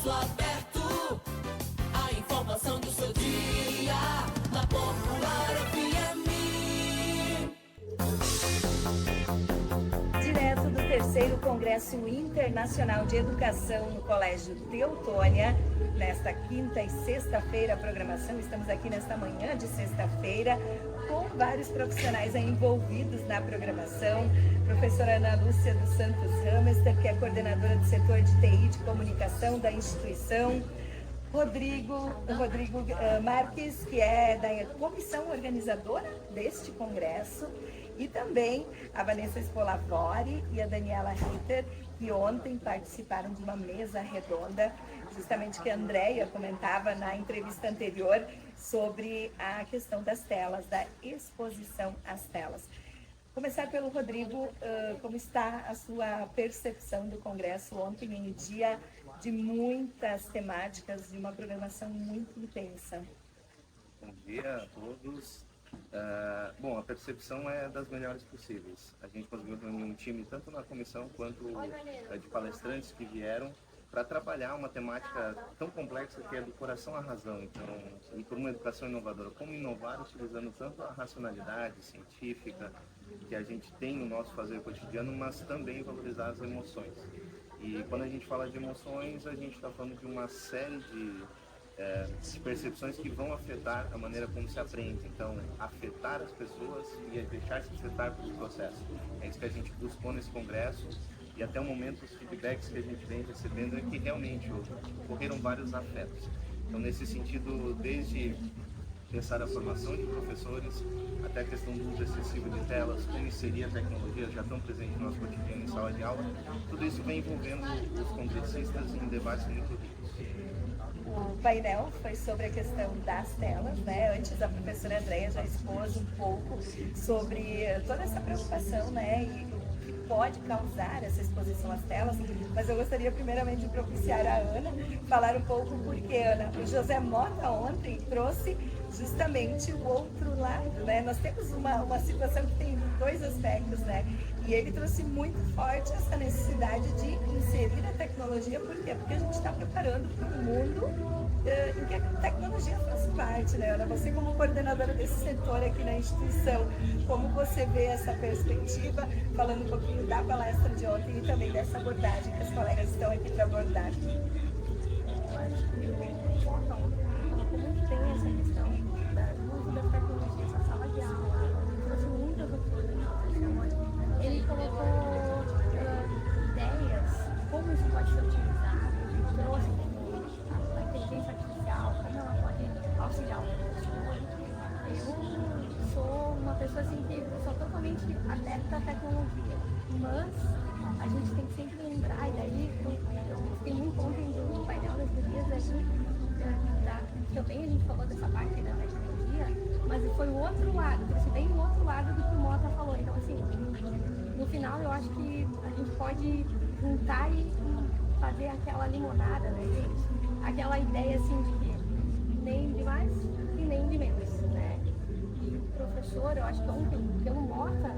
espaço aberto, a informação do seu dia, na Popular FM. Direto do terceiro Congresso Internacional de Educação no Colégio Teutônia, nesta quinta e sexta-feira a programação, estamos aqui nesta manhã de sexta-feira com vários profissionais envolvidos na programação. Professora Ana Lúcia dos Santos Hamester, que é coordenadora do setor de TI de comunicação da instituição. Rodrigo Marques, que é da comissão organizadora deste congresso. E também a Vanessa Spolavori e a Daniela Ritter, que ontem participaram de uma mesa redonda, justamente que a Andréia comentava na entrevista anterior sobre a questão das telas, da exposição às telas. Começar pelo Rodrigo, como está a sua percepção do Congresso ontem, em um dia de muitas temáticas, de uma programação muito intensa? Bom dia a todos. Bom, a percepção é das melhores possíveis. A gente conseguiu reunir um time, tanto na comissão quanto de palestrantes que vieram, para trabalhar uma temática tão complexa que é do coração à razão. Então, e por uma educação inovadora, como inovar utilizando tanto a racionalidade científica que a gente tem no nosso fazer cotidiano, mas também valorizar as emoções. E quando a gente fala de emoções, a gente está falando de uma série de percepções que vão afetar a maneira como se aprende. Então, afetar as pessoas e deixar-se afetar pelo processo. É isso que a gente buscou nesse congresso, e até o momento os feedbacks que a gente vem recebendo é que realmente ocorreram vários afetos. Então, nesse sentido, desde pensar a formação de professores, até a questão do uso excessivo de telas, como inserir a tecnologia já tão presente no nosso cotidiano em sala de aula, tudo isso vem envolvendo os congressistas em debates muito ricos. O painel foi sobre a questão das telas, né? Antes a professora Andréia já expôs um pouco sobre toda essa preocupação, né? E o que pode causar essa exposição às telas, mas eu gostaria primeiramente de propiciar a Ana, falar um pouco porque, Ana, o José Mota ontem trouxe justamente o outro lado, né? Nós temos uma situação que tem dois aspectos, né? E ele trouxe muito forte essa necessidade de inserir a tecnologia. Por quê? Porque a gente está preparando para um mundo em que a tecnologia faz parte, né, Ana? Você como coordenadora desse setor aqui na instituição, como você vê essa perspectiva, falando um pouquinho da palestra de ontem e também dessa abordagem que os colegas estão aqui para abordar? Eu acho que como tem essa questão do uso das tecnologias na sala de aula, ele trouxe muitas opções. Ele colocou ideias, como isso pode ser utilizado, trouxe a inteligência artificial, como ela pode auxiliar o professor. Eu sou uma pessoa assim que sou totalmente adepta à tecnologia, mas a gente tem que sempre lembrar, e daí eu fiquei muito ontem do painel das gurias ali, também a gente falou dessa parte da tecnologia, mas foi o outro lado, trouxe bem o outro lado do que o Mota falou. Então assim, no final eu acho que a gente pode juntar e fazer aquela limonada, né, gente? Aquela ideia assim de que nem de mais e nem de menos, né? E o professor, eu acho que ontem, pelo Mota,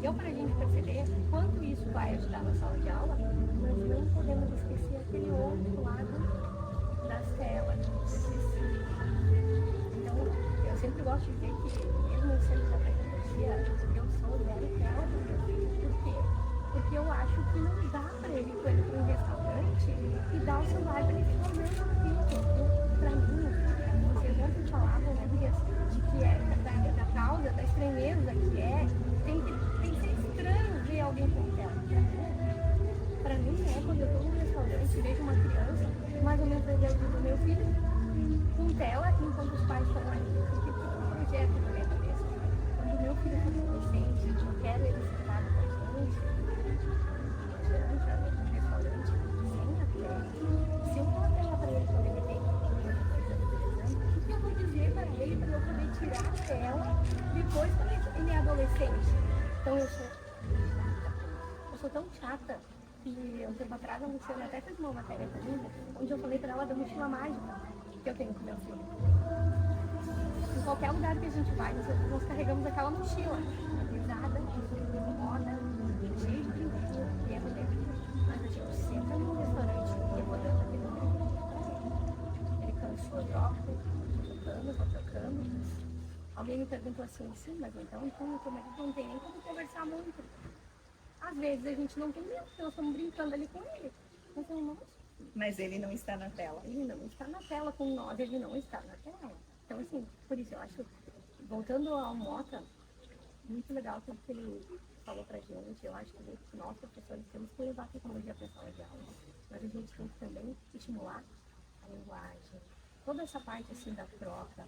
deu pra gente perceber quanto isso vai ajudar na sala de aula, mas não podemos esquecer aquele outro lado das telas. Então, eu sempre gosto de dizer que, mesmo sendo da tecnologia, eu sou zero tela do meu filho. Por quê? Porque eu acho que não dá para ele ir para um restaurante e dar o celular para ele ficar olhando aquilo. Para mim, vocês ontem falavam, né, de que é da causa, da estranheza que é, tem que ser estranho ver alguém com tela. Para mim, quando eu estou num restaurante e vejo uma criança, mais ou menos da idade do meu filho, com tela, enquanto os pais estão ali. Porque fica um projeto na minha cabeça. Quando o meu filho for adolescente, eu quero ele sentado com a gente, no restaurante, sem a tela. Se eu for a tela para ele quando ele tem 2 anos, o que eu vou dizer para ele para eu poder tirar a tela depois quando ele é adolescente? Então eu sou tão chata que um tempo atrás a Luciana até fez uma matéria pra mim, onde eu falei pra ela da mochila mágica que eu tenho com meu filho. Em qualquer lugar que a gente vai, nós carregamos aquela mochila, pesada, moda, cheia de brinquedos, que é moderno. Mas a gente senta num restaurante e rodando aquele perguntou assim, sim, mas então o teu marido não tem nem como conversar muito. Às vezes a gente não tem nem, porque nós estamos brincando ali com ele. Então, nossa, Mas ele não está na tela. ele não está na tela com nós, ele não está na tela. Então, assim, por isso eu acho, voltando ao Mota, muito legal tudo que ele falou pra gente. Eu acho que nós, professores, temos que levar a tecnologia para a sala de aula. Mas a gente tem que também estimular a linguagem, toda essa parte assim da troca.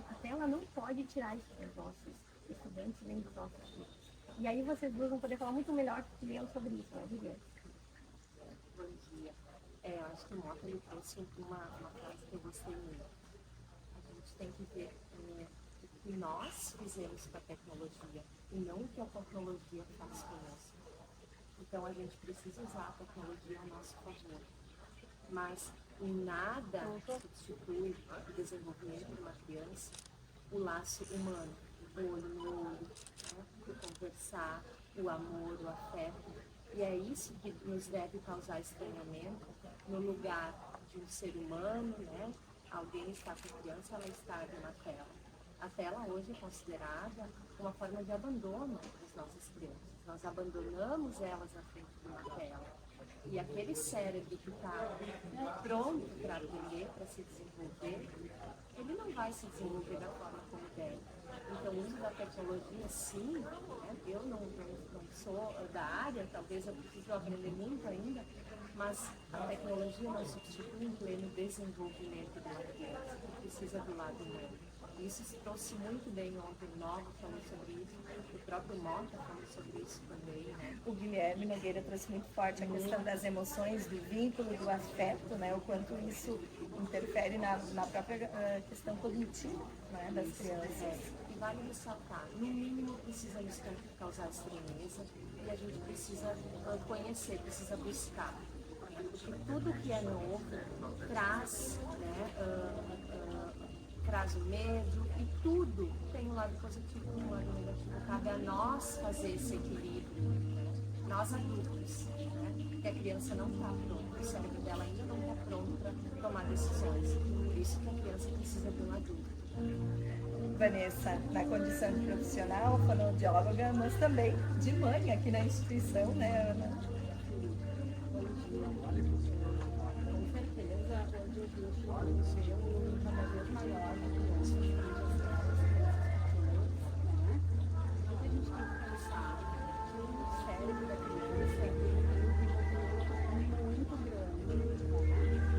A tela não pode tirar isso dos nossos estudantes nem dos nossos filhos. E aí vocês duas vão poder falar muito melhor que eu sobre isso, né, Viviane? Bom dia. Eu acho que o Mota ele trouxe uma frase que eu gostei muito. A gente tem que ver o que nós fizemos com a tecnologia e não o que a tecnologia faz conosco. Então a gente precisa usar a tecnologia ao nosso favor. Mas em nada substitui o desenvolvimento de uma criança o laço humano, o olho no olho, né? O conversar, o amor, o afeto. E é isso que nos deve causar estranhamento no lugar de um ser humano, né? Alguém está com a criança, ela está de uma tela. A tela hoje é considerada uma forma de abandono das nossas crianças. Nós abandonamos elas na frente de uma tela. E aquele cérebro que está pronto para aprender, para se desenvolver, ele não vai se desenvolver da forma como deve. Então, o uso da tecnologia, sim, né? Eu não sou da área, talvez eu precise aprender muito ainda, mas a tecnologia não substitui um pleno desenvolvimento de uma criança, que precisa do lado humano. Isso se trouxe muito bem ontem, o Novo falou sobre isso, o próprio Mota falou sobre isso também, né? O Guilherme Nogueira trouxe muito forte a questão das emoções, do vínculo, do afeto, né? O quanto isso interfere na própria questão cognitiva, né? Das crianças. E vale ressaltar, no mínimo precisa nos causar estranheza e a gente precisa conhecer, precisa buscar. Porque tudo que é novo traz, né, traz o medo e tudo tem um lado positivo e um lado negativo. Cabe a nós fazer esse equilíbrio, nós adultos, né? Porque a criança não está pronta, o cérebro dela ainda não está pronto para tomar decisões. Por isso que a criança precisa de um adulto. Vanessa, na condição de profissional, fonoaudióloga, mas também de mãe aqui na instituição, né, Ana? Com certeza, hoje a gente tem um número cada vez maior de crianças né? O que a gente tem que pensar que o cérebro da criança tem um desenvolvimento muito grande,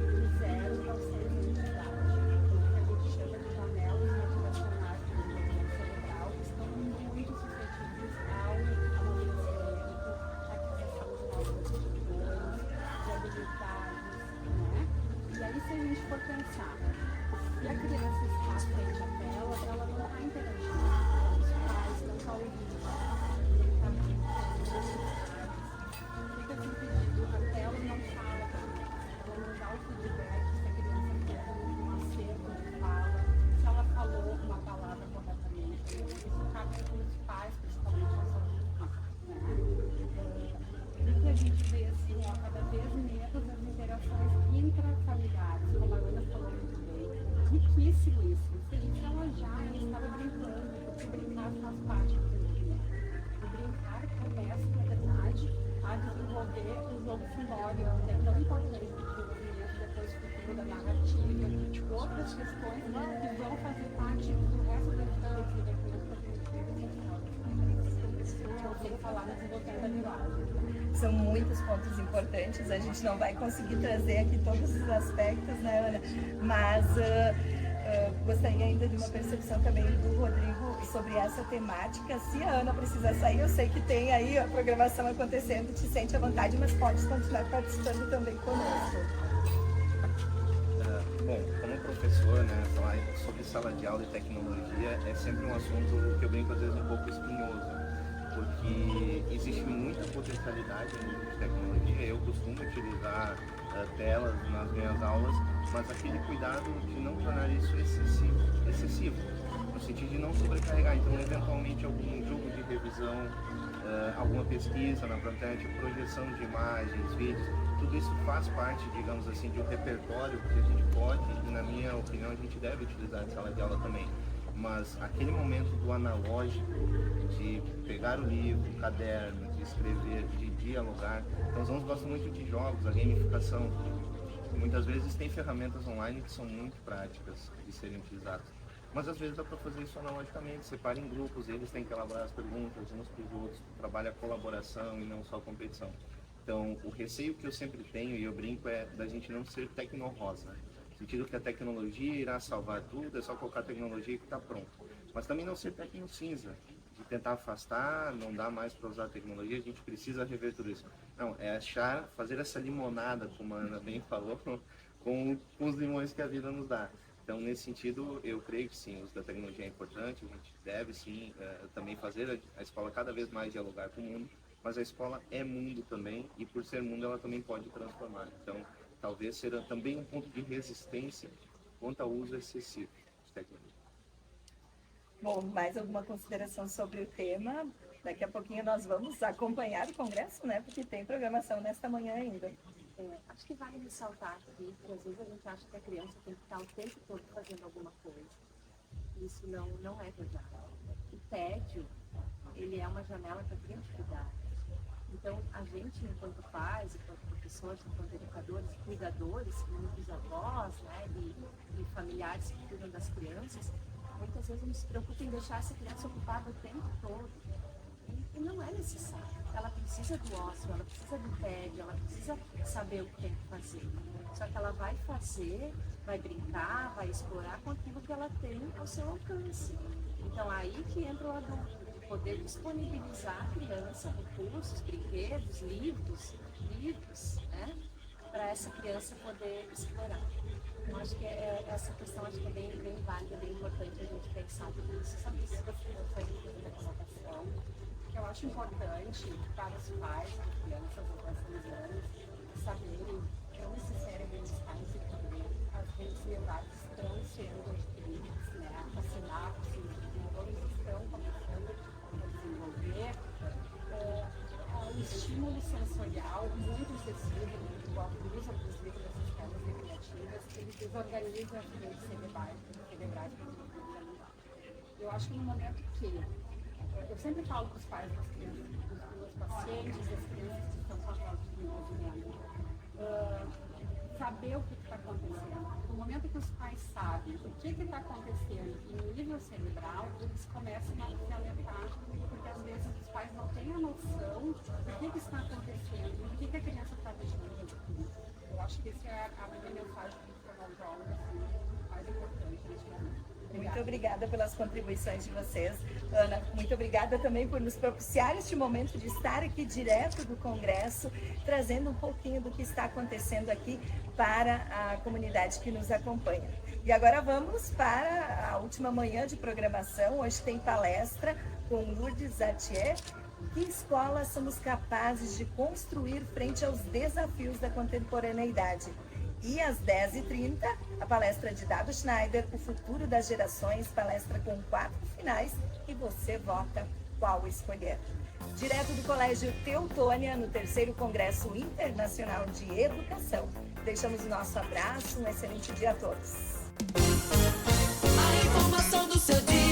de 0 aos 6 anos de idade. O que a gente chama de janelas motivacionais do desenvolvimento cerebral, que estão muito suscetíveis ao amadurecimento, à aquisição de novas aptidões, de habilidades, né? E aí, se a gente for pensar, se a criança está à frente da tela, ela não está interagindo com os pais, não está ouvindo, não está fica desimpedido, a tela não fala para a criança, ela não dá o feedback se a criança tem um acerto de fala, se ela falou uma palavra corretamente. Isso cabe com os pais, principalmente os adultos, né? O que a gente vê assim, ó, cada vez menos as interações intrafamiliares, como a Ana falou muito bem. Riquíssimo isso. Isso ela já estava brincando, porque brincar faz parte do desenvolvimento. O brincar começa, na verdade, a desenvolver o jogo simbólico, que é tão importante para o desenvolvimento depois futuro da narrativa, de outras questões que vão fazer parte do resto da infância, da criança cognitiva e social. Sem falar no desenvolvimento da linguagem. São muitos pontos importantes, a gente não vai conseguir trazer aqui todos os aspectos, né, Ana? Mas gostaria ainda de uma percepção também do Rodrigo sobre essa temática. Se a Ana precisa sair, eu sei que tem aí a programação acontecendo, te sente à vontade, mas pode continuar participando também conosco. Bom, como professor, né, falar sobre sala de aula e tecnologia é sempre um assunto que eu brinco às vezes um pouco espinhoso, porque existe muita potencialidade no uso de tecnologia. Eu costumo utilizar telas nas minhas aulas, mas aquele cuidado de não tornar isso excessivo, no sentido de não sobrecarregar. Então, eventualmente, algum jogo de revisão, alguma pesquisa na própria internet, projeção de imagens, vídeos, tudo isso faz parte, digamos assim, de um repertório que a gente pode, e na minha opinião, a gente deve utilizar em sala de aula também. mas aquele momento do analógico, de pegar o livro, o caderno, de escrever, de dialogar. Então os alunos gostam muito de jogos, a gamificação. Muitas vezes tem ferramentas online que são muito práticas de serem utilizadas. Mas às vezes dá para fazer isso analogicamente, separa em grupos, eles têm que elaborar as perguntas uns para os outros, trabalha a colaboração e não só a competição. Então o receio que eu sempre tenho, e eu brinco, é da gente não ser tecno-rosa. No sentido que a tecnologia irá salvar tudo, é só colocar a tecnologia que está pronto. Mas também não ser tecno-cinza, de tentar afastar, não dá mais para usar a tecnologia, a gente precisa rever tudo isso. Não, é achar, fazer essa limonada, como a Ana bem falou, com os limões que a vida nos dá. Então, nesse sentido, eu creio que sim, o uso da tecnologia é importante, a gente deve sim também fazer a escola cada vez mais dialogar com o mundo, mas a escola é mundo também, e por ser mundo ela também pode transformar. Então, talvez seja também um ponto de resistência quanto ao uso excessivo de tecnologia. Bom, mais alguma consideração sobre o tema? Daqui a pouquinho nós vamos acompanhar o congresso, né? Porque tem programação nesta manhã ainda. Acho que vale ressaltar aqui que às vezes a gente acha que a criança tem que estar o tempo todo fazendo alguma coisa. Isso não é verdade. O tédio, ele é uma janela para a criatividade. Então, a gente, enquanto pais, enquanto professores, enquanto educadores, cuidadores, muitos avós, né, e familiares que cuidam das crianças, muitas vezes a gente se preocupa em deixar essa criança ocupada o tempo todo. E não é necessário. Ela precisa do ócio, ela precisa do tédio, ela precisa saber o que tem que fazer. Só que ela vai fazer, vai brincar, vai explorar com aquilo que ela tem ao seu alcance. Então, aí que entra o adulto, de poder disponibilizar a criança recursos, brinquedos, livros, né, para essa criança poder explorar. Eu acho que essa questão acho que é bem válida, bem importante a gente pensar tudo isso. Sabe se você não foi da colocação, que eu acho importante para os pais de crianças até 6 anos saberem que é necessário eles estarem se cobrir as ansiedades estão sendo adquiridas, né? As sinapses, os neurônios estão começando a desenvolver um estímulo sensorial muito excessivo, o abuso abusivo dessas formas recreativas, ele desorganiza as redes cerebrais eu acho que no momento que eu sempre falo para os pais das crianças, dos pacientes, das crianças que estão passadas de desenvolvimento, saber o que está acontecendo. No momento que os pais sabem o que está acontecendo em nível cerebral, eles começam a se alertar, porque às vezes os pais não têm a noção do que está acontecendo, do que a criança está deixando. Eu acho que essa é a minha mensagem para os jovens mais importante neste momento. Muito obrigada pelas contribuições de vocês. Ana, muito obrigada também por nos propiciar este momento de estar aqui direto do Congresso, trazendo um pouquinho do que está acontecendo aqui para a comunidade que nos acompanha. E agora vamos para a última manhã de programação. Hoje tem palestra com Lourdes Atier. Que escola somos capazes de construir frente aos desafios da contemporaneidade? E às 10h30, a palestra de Dado Schneider, O Futuro das Gerações, palestra com 4 finais, e você vota qual escolher. Direto do Colégio Teutônia, no 3º Congresso Internacional de Educação. Deixamos o nosso abraço, um excelente dia a todos. A informação do seu dia.